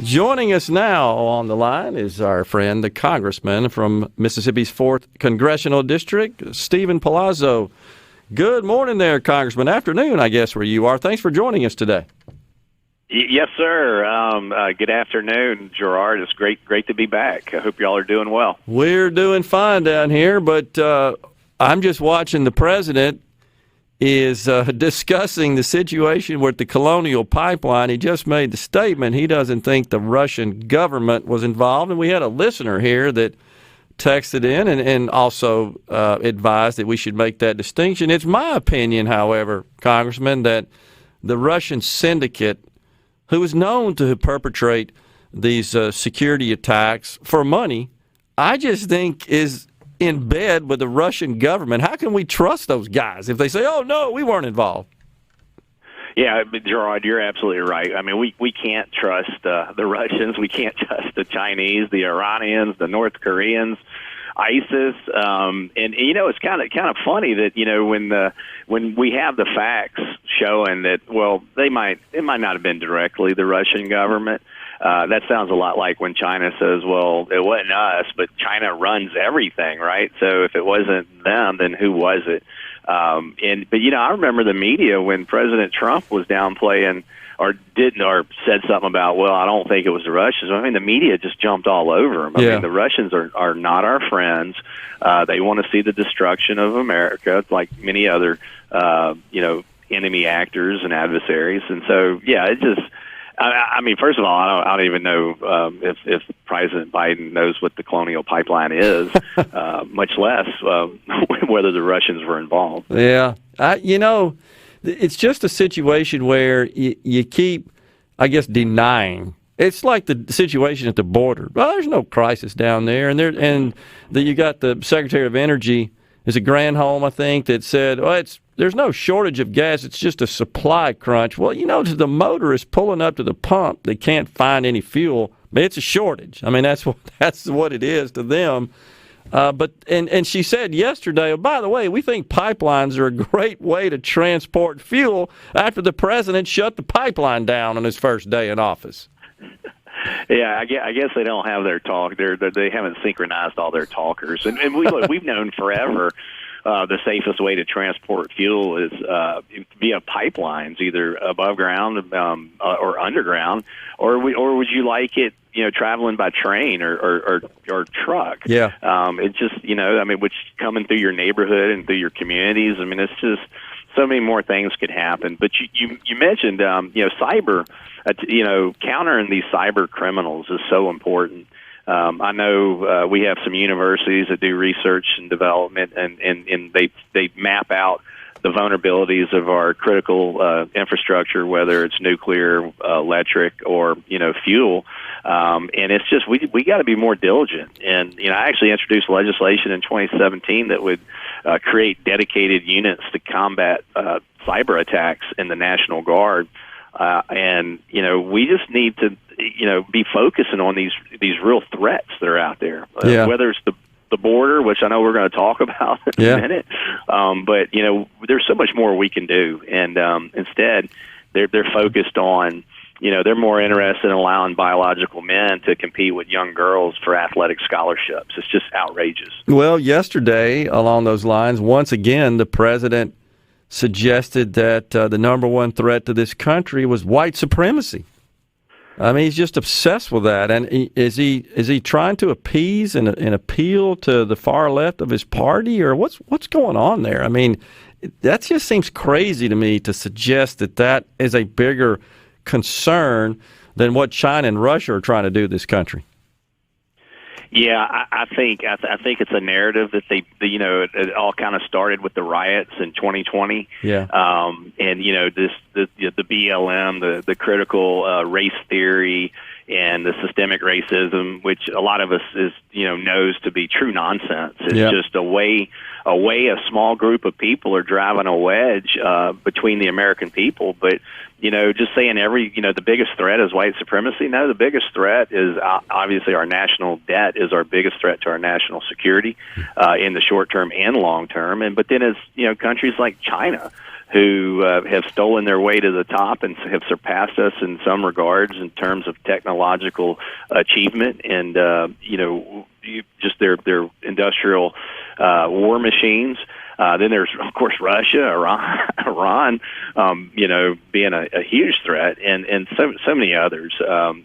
Joining us now on the line is our friend, the Congressman from Mississippi's 4th Congressional District, Steven Palazzo. Good morning there, Congressman. Afternoon, I guess, where you are. Thanks for joining us today. Yes, sir. Good afternoon, Gerard. It's great to be back. I hope y'all are doing well. We're doing fine down here, but I'm just watching the president is discussing the situation with the Colonial Pipeline. He just made the statement he doesn't think the Russian government was involved, and we had a listener here that texted in and also advised that we should make that distinction. It's my opinion, however, Congressman, that the Russian Syndicate, who is known to perpetrate these security attacks for money, I just think is in bed with the Russian government. How can we trust those guys if they say, oh, no, we weren't involved? Yeah, Gerard, you're absolutely right. I mean, we can't trust the Russians. We can't trust the Chinese, the Iranians, the North Koreans, ISIS. And you know, it's kind of funny that, you know, when we have the facts showing that, well, it might not have been directly the Russian government. That sounds a lot like when China says, well, it wasn't us, but China runs everything, right? So if it wasn't them, then who was it? But you know, I remember the media when President Trump was downplaying or said something about, well, I don't think it was the Russians. I mean, the media just jumped all over them. I mean, the Russians are not our friends. They want to see the destruction of America, like many other, enemy actors and adversaries. And so, yeah, it just, I mean, first of all, I don't even know if President Biden knows what the Colonial Pipeline is, much less whether the Russians were involved. Yeah. It's just a situation where you keep, I guess, denying. It's like the situation at the border. Well, there's no crisis down there. And you got the Secretary of Energy, is it Granholm, I think, that said, well, there's no shortage of gas. It's just a supply crunch. Well, you know, to the motorist pulling up to the pump, they can't find any fuel. But it's a shortage. I mean, that's what it is to them. But she said yesterday, oh, by the way, we think pipelines are a great way to transport fuel after the president shut the pipeline down on his first day in office. Yeah, I guess they don't have their talk. They haven't synchronized all their talkers. And we've known forever the safest way to transport fuel is via pipelines, either above ground or underground, or would you like it, you know, traveling by train or truck? Yeah. It's just, you know, I mean, which coming through your neighborhood and through your communities. I mean, it's just so many more things could happen. But you mentioned, cyber, countering these cyber criminals is so important. I know we have some universities that do research and development, and they map out the vulnerabilities of our critical infrastructure, whether it's nuclear, electric, or fuel. And it's just we got to be more diligent. And I actually introduced legislation in 2017 that would create dedicated units to combat cyber attacks in the National Guard. And we just need to be focusing on these real threats that are out there, whether it's the border, which I know we're going to talk about in a minute, but there's so much more we can do, and instead they're focused on they're more interested in allowing biological men to compete with young girls for athletic scholarships. It's just outrageous. Well, yesterday along those lines, once again the president suggested that the number one threat to this country was white supremacy. I mean, he's just obsessed with that. And is he trying to appease and appeal to the far left of his party, or what's going on there? I mean, that just seems crazy to me to suggest that is a bigger concern than what China and Russia are trying to do to this country. Yeah, I think it's a narrative that it all kind of started with the riots in 2020. Yeah. And the BLM, the critical race theory, and the systemic racism, which a lot of us knows to be true nonsense. It's just a way a small group of people are driving a wedge between the American people. But just saying the biggest threat is white supremacy. No, the biggest threat is obviously our national debt is our biggest threat to our national security in the short term and long term. But then it's countries like China who have stolen their way to the top and have surpassed us in some regards in terms of technological achievement and just their industrial war machines. Then there's, of course, Russia, Iran, being a huge threat, and so many others.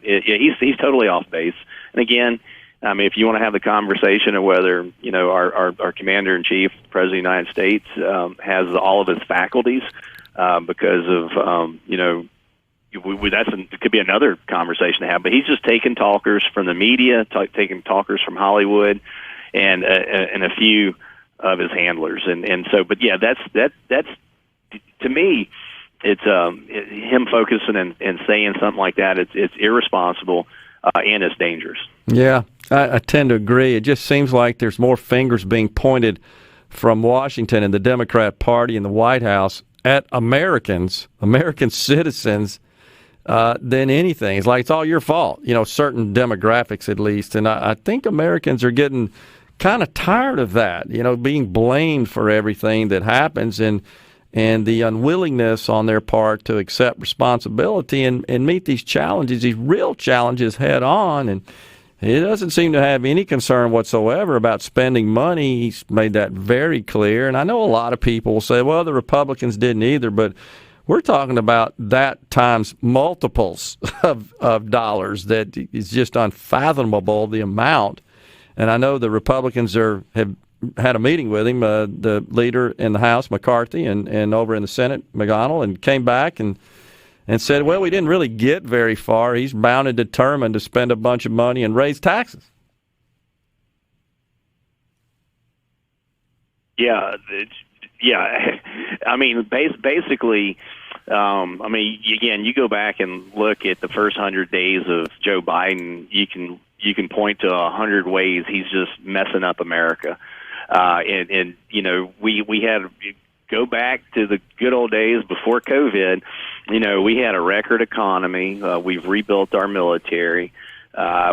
He's totally off base. And again, I mean, if you want to have the conversation of whether our commander in chief, President of the United States, has all of his faculties, because of it could be another conversation to have. But he's just taking talkers from the media, taking talkers from Hollywood, and a few of his handlers, and so. But yeah, that's to me, it's him focusing and saying something like that. It's irresponsible and it's dangerous. Yeah, I tend to agree. It just seems like there's more fingers being pointed from Washington and the Democrat Party and the White House at American citizens, than anything. It's like it's all your fault, certain demographics at least. And I think Americans are getting kind of tired of that, being blamed for everything that happens and the unwillingness on their part to accept responsibility and meet these challenges, these real challenges head on. And he doesn't seem to have any concern whatsoever about spending money. He's made that very clear. And I know a lot of people will say, well, the Republicans didn't either, but we're talking about that times multiples of dollars. That is just unfathomable, the amount. And I know the Republicans have had a meeting with him, the leader in the House, McCarthy, and over in the Senate, McConnell, and came back and said, well, we didn't really get very far. He's bound and determined to spend a bunch of money and raise taxes. Yeah. I mean, basically, again, you go back and look at the first 100 days of Joe Biden, you can point to 100 ways he's just messing up America. We had go back to the good old days before COVID. We had a record economy. We've rebuilt our military.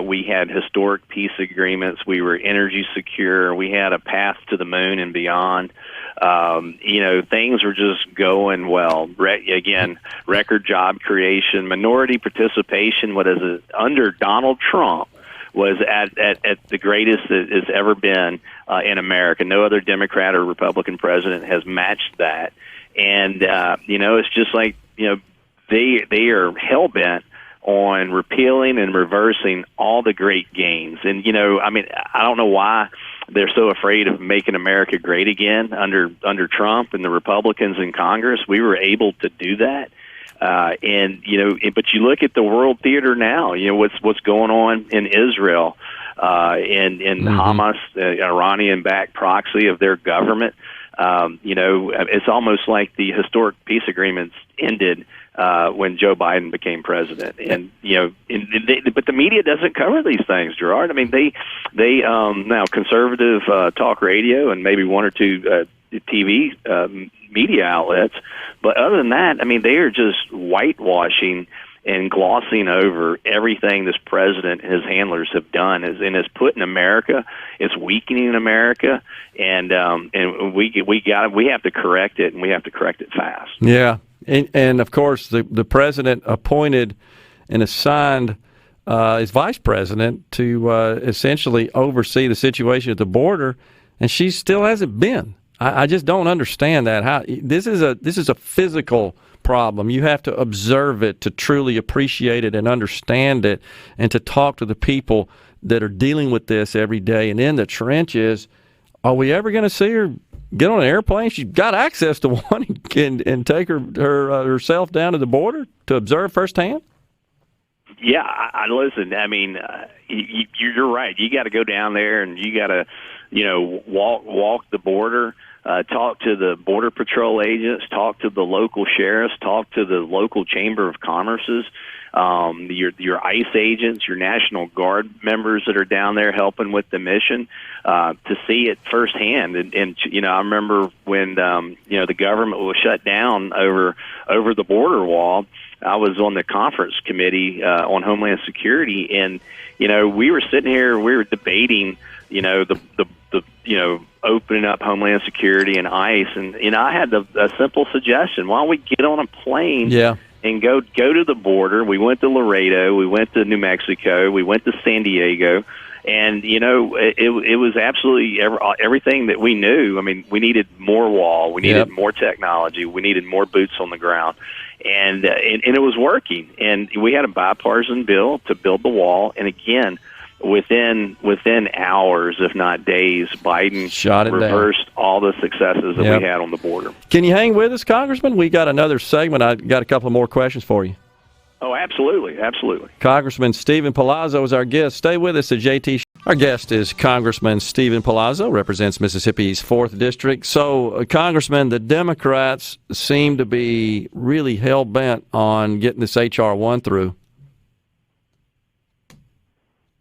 We had historic peace agreements. We were energy secure. We had a path to the moon and beyond. Things were just going well. Again, record job creation, minority participation. Under Donald Trump was at the greatest it's ever been in America. No other Democrat or Republican president has matched that. And it's just like they are hell bent on repealing and reversing all the great gains. And I don't know why they're so afraid of making America great again under Trump and the Republicans in Congress. We were able to do that. But you look at the world theater now, what's going on in Israel, and Hamas, Iranian-backed proxy of their government. It's almost like the historic peace agreements ended when Joe Biden became president. And but the media doesn't cover these things, Gerard. I mean, they now conservative talk radio and maybe one or two TV media outlets, but other than that, I mean, they are just whitewashing and glossing over everything this president and his handlers have done. It's putting America, it's weakening America, and we have to correct it, and we have to correct it fast. Yeah, and of course the president appointed and assigned his vice president to essentially oversee the situation at the border, and she still hasn't been. I just don't understand that. How this is a physical problem. You have to observe it to truly appreciate it and understand it, and to talk to the people that are dealing with this every day. And in the trenches, are we ever going to see her get on an airplane? She's got access to one and take herself down to the border to observe firsthand. Yeah, I listen. I mean, you're right. You got to go down there and you got to, walk the border. Talk to the Border Patrol agents, talk to the local sheriffs, talk to the local Chamber of Commerce's, your ICE agents, your National Guard members that are down there helping with the mission, to see it firsthand. And I remember when the government was shut down over the border wall. I was on the conference committee on Homeland Security, and we were sitting here, we were debating, the opening up Homeland Security and ICE. And I had a simple suggestion: why don't we get on a plane? Yeah. And go to the border. We went to Laredo. We went to New Mexico. We went to San Diego. And, it was absolutely everything that we knew. I mean, we needed more wall. We needed more technology. We needed more boots on the ground. And it was working. And we had a bipartisan bill to build the wall. And, again, within hours, if not days, Biden reversed all the successes that we had on the border. Can you hang with us, Congressman? We got another segment. I got a couple more questions for you. Oh, absolutely. Congressman Steven Palazzo is our guest. Stay with us at JT. Our guest is Congressman Steven Palazzo, represents Mississippi's 4th District. So, Congressman, the Democrats seem to be really hell-bent on getting this H.R. 1 through.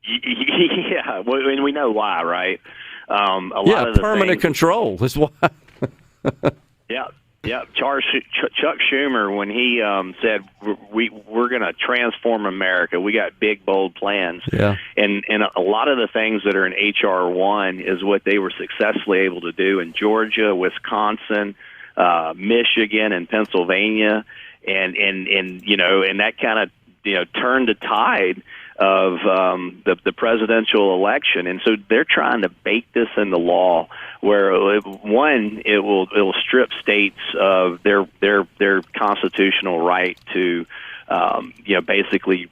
Yeah, and we know why, right? A lot of the permanent control is why. Yeah. Chuck Schumer, when he said we're going to transform America, we got big, bold plans. Yeah. And a lot of the things that are in H.R. 1 is what they were successfully able to do in Georgia, Wisconsin, Michigan, and Pennsylvania, and that kind of turned the tide of the presidential election. And so they're trying to bake this into law where, one, it will strip states of their constitutional right to basically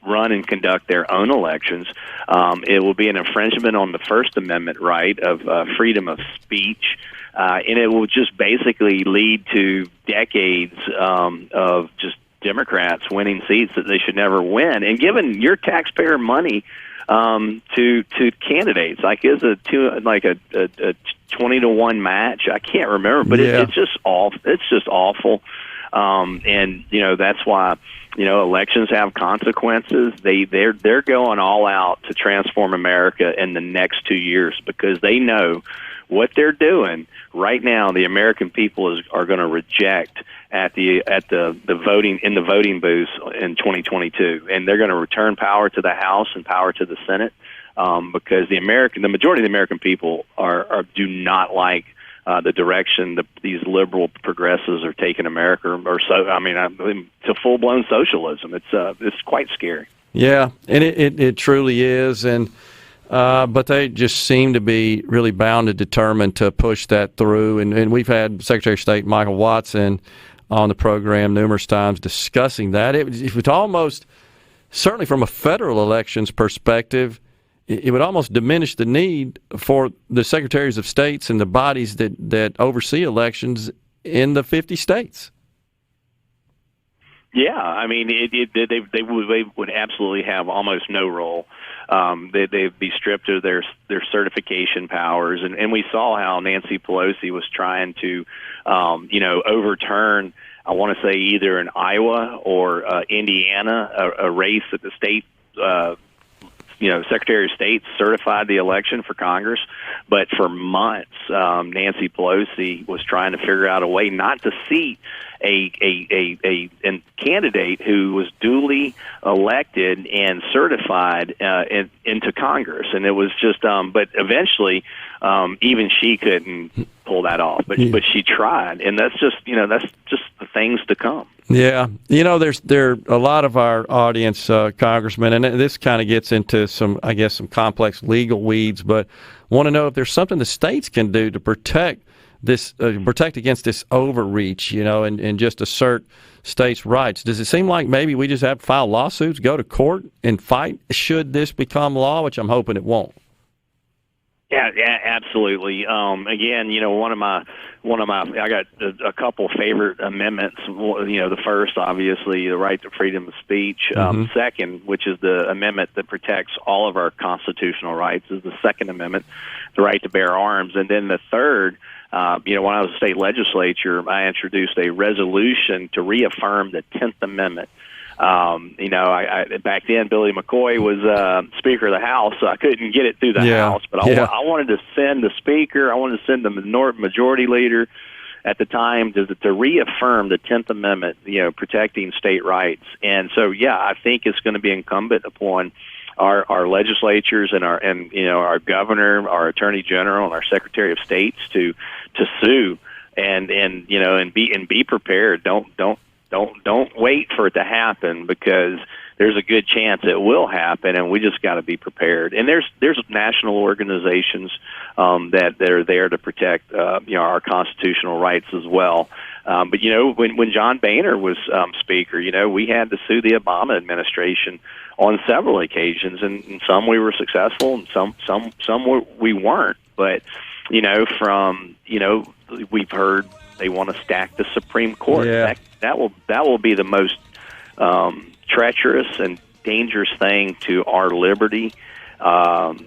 run and conduct their own elections. It will be an infringement on the First Amendment right of freedom of speech. And it will just basically lead to decades of just Democrats winning seats that they should never win, and giving your taxpayer money to candidates. Like, is a 20-1 match? I can't remember, but it's just awful. It's just awful, and that's why elections have consequences. They're going all out to transform America in the next 2 years because they know what they're doing right now. The American people are going to reject at the voting in the voting booths in 2022, and they're going to return power to the House and power to the Senate because the majority of the American people do not like the direction these liberal progressives are taking America, to full blown socialism. It's quite scary. Yeah, and it truly is, and. But they just seem to be really bound and determined to push that through. And we've had Secretary of State Michael Watson on the program numerous times discussing that. It was almost, certainly from a federal elections perspective, it would almost diminish the need for the secretaries of states and the bodies that oversee elections in the 50 states. Yeah, I mean, they would absolutely have almost no role. They'd be stripped of their certification powers, and we saw how Nancy Pelosi was trying to, overturn. I want to say either in Iowa or Indiana, a race that the state. Secretary of State certified the election for Congress, but for months, Nancy Pelosi was trying to figure out a way not to seat a candidate who was duly elected and certified into Congress, and it was just. But eventually, even she couldn't pull that off. But she tried, and that's just the things to come. Yeah, there a lot of our audience, Congressman, and this kind of gets into some complex legal weeds, but want to know if there's something the states can do to protect against this overreach, and just assert states' rights. Does it seem like maybe we just have to file lawsuits, go to court, and fight should this become law, which I'm hoping it won't? Yeah, absolutely. Again, I got a couple favorite amendments. The first, obviously, the right to freedom of speech. Second, which is the amendment that protects all of our constitutional rights, is the Second Amendment, the right to bear arms. And then the third, when I was a state legislature, I introduced a resolution to reaffirm the 10th Amendment. Back then Billy McCoy was Speaker of the House, so I couldn't get it through the House. But I wanted to send the Speaker, I wanted to send the Majority Leader at the time to reaffirm the 10th Amendment, protecting state rights. And so, I think it's going to be incumbent upon our legislatures and our governor, our attorney general, and our secretary of states to sue and be prepared. Don't wait for it to happen, because there's a good chance it will happen, and we just got to be prepared. And there's national organizations that are there to protect our constitutional rights as well. But when John Boehner was Speaker, we had to sue the Obama administration on several occasions, and some we were successful, and some we weren't. But we've heard they want to stack the Supreme Court. Yeah. That will be the most treacherous and dangerous thing to our liberty, and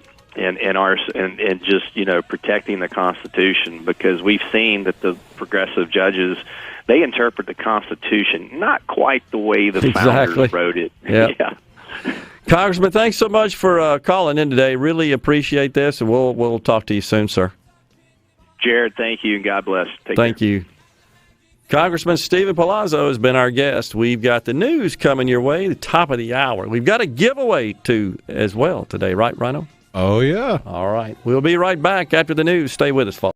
just protecting the Constitution, because we've seen that the progressive judges, they interpret the Constitution not quite the way the founders wrote it. Yep. Yeah. Congressman, thanks so much for calling in today. Really appreciate this, and we'll talk to you soon, sir. Jared, thank you, and God bless. Thank you. Congressman Steven Palazzo has been our guest. We've got the news coming your way, the top of the hour. We've got a giveaway, too, as well today, right, Rhino? Oh, yeah. All right. We'll be right back after the news. Stay with us, folks.